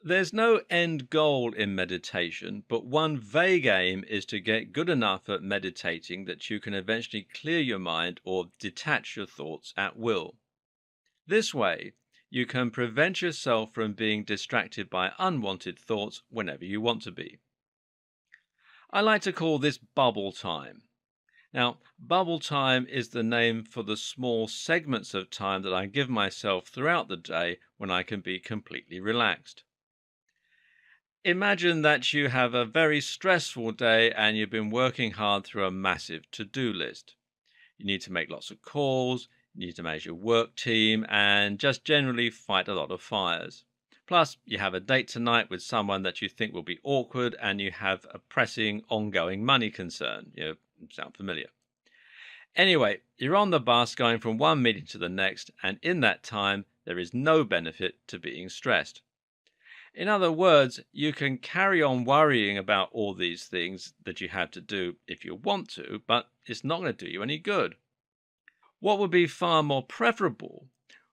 There's no end goal in meditation, but one vague aim is to get good enough at meditating that you can eventually clear your mind or detach your thoughts at will. This way, you can prevent yourself from being distracted by unwanted thoughts whenever you want to be. I like to call this bubble time. Now, bubble time is the name for the small segments of time that I give myself throughout the day when I can be completely relaxed. Imagine that you have a very stressful day and you've been working hard through a massive to-do list. You need to make lots of calls, you need to manage your work team, and just generally fight a lot of fires. Plus, you have a date tonight with someone that you think will be awkward, and you have a pressing, ongoing money concern. Sound familiar? Anyway, you're on the bus going from one meeting to the next, and in that time, there is no benefit to being stressed. In other words, you can carry on worrying about all these things that you have to do if you want to, but it's not going to do you any good. What would be far more preferable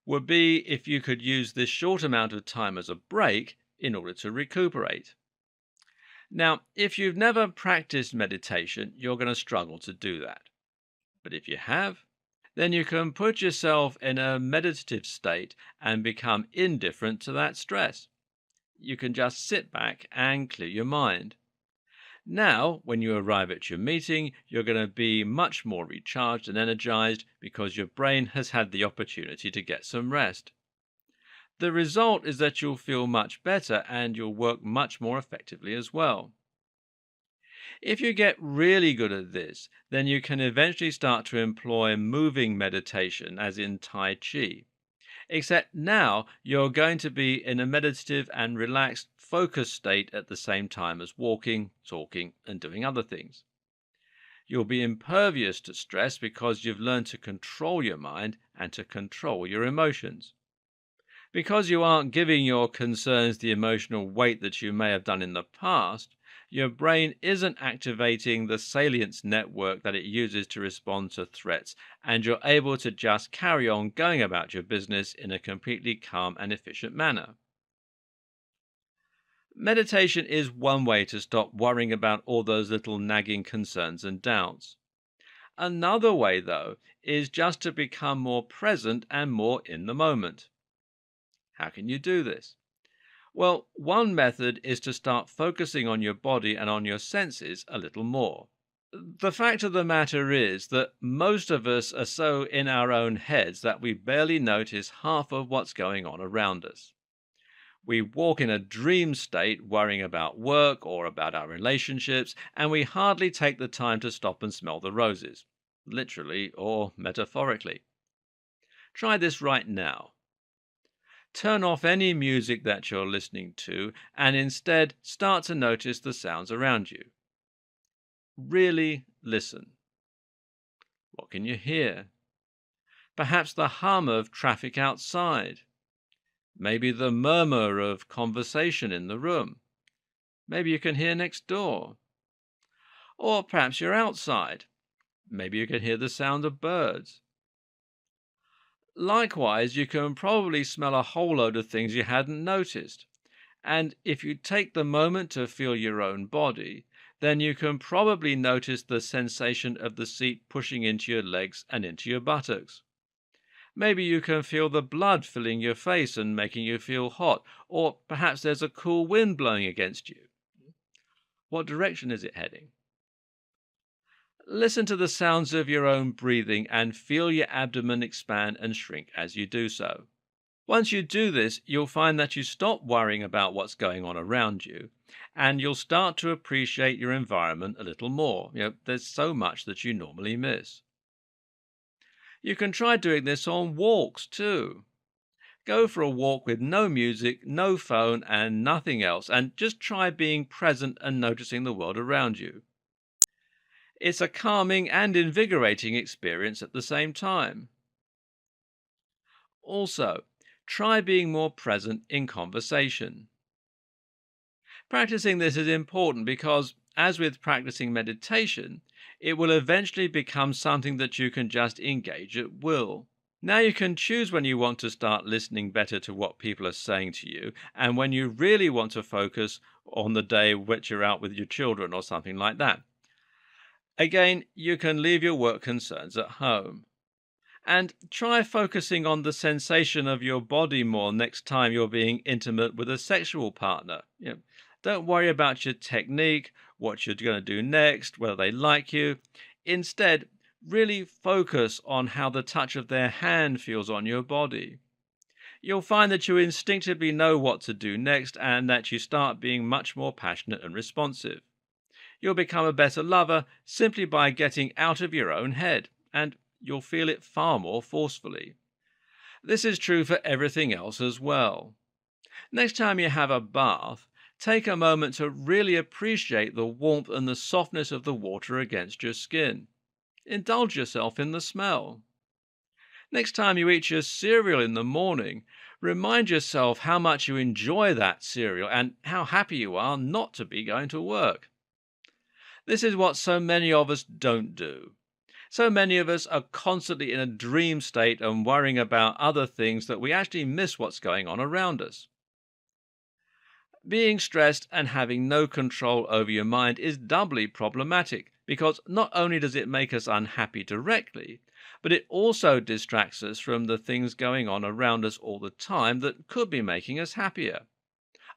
would be if you could use this short amount of time as a break in order to recuperate. Now, if you've never practiced meditation, you're going to struggle to do that. But if you have, then you can put yourself in a meditative state and become indifferent to that stress. You can just sit back and clear your mind. Now, when you arrive at your meeting, you're going to be much more recharged and energized because your brain has had the opportunity to get some rest. The result is that you'll feel much better and you'll work much more effectively as well. If you get really good at this, then you can eventually start to employ moving meditation, as in Tai Chi. Except now you're going to be in a meditative and relaxed, focused state at the same time as walking, talking, and doing other things. You'll be impervious to stress because you've learned to control your mind and to control your emotions. Because you aren't giving your concerns the emotional weight that you may have done in the past, your brain isn't activating the salience network that it uses to respond to threats, and you're able to just carry on going about your business in a completely calm and efficient manner. Meditation is one way to stop worrying about all those little nagging concerns and doubts. Another way, though, is just to become more present and more in the moment. How can you do this? Well, one method is to start focusing on your body and on your senses a little more. The fact of the matter is that most of us are so in our own heads that we barely notice half of what's going on around us. We walk in a dream state worrying about work or about our relationships, and we hardly take the time to stop and smell the roses, literally or metaphorically. Try this right now. Turn off any music that you're listening to and instead start to notice the sounds around you. Really listen. What can you hear? Perhaps the hum of traffic outside. Maybe the murmur of conversation in the room. Maybe you can hear next door. Or perhaps you're outside. Maybe you can hear the sound of birds. Likewise, you can probably smell a whole load of things you hadn't noticed. And if you take the moment to feel your own body, then you can probably notice the sensation of the seat pushing into your legs and into your buttocks. Maybe you can feel the blood filling your face and making you feel hot, or perhaps there's a cool wind blowing against you. What direction is it heading? Listen to the sounds of your own breathing and feel your abdomen expand and shrink as you do so. Once you do this, you'll find that you stop worrying about what's going on around you, and you'll start to appreciate your environment a little more. There's so much that you normally miss. You can try doing this on walks too. Go for a walk with no music, no phone, and nothing else, and just try being present and noticing the world around you. It's a calming and invigorating experience at the same time. Also, try being more present in conversation. Practicing this is important because, as with practicing meditation, it will eventually become something that you can just engage at will. Now you can choose when you want to start listening better to what people are saying to you and when you really want to focus on the day which you're out with your children or something like that. Again, you can leave your work concerns at home. And try focusing on the sensation of your body more next time you're being intimate with a sexual partner. Don't worry about your technique, what you're going to do next, whether they like you. Instead, really focus on how the touch of their hand feels on your body. You'll find that you instinctively know what to do next and that you start being much more passionate and responsive. You'll become a better lover simply by getting out of your own head, and you'll feel it far more forcefully. This is true for everything else as well. Next time you have a bath, take a moment to really appreciate the warmth and the softness of the water against your skin. Indulge yourself in the smell. Next time you eat your cereal in the morning, remind yourself how much you enjoy that cereal and how happy you are not to be going to work. This is what so many of us don't do. So many of us are constantly in a dream state and worrying about other things that we actually miss what's going on around us. Being stressed and having no control over your mind is doubly problematic because not only does it make us unhappy directly, but it also distracts us from the things going on around us all the time that could be making us happier.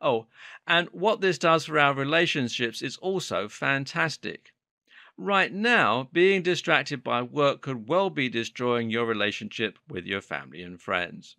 Oh, and what this does for our relationships is also fantastic. Right now, being distracted by work could well be destroying your relationship with your family and friends.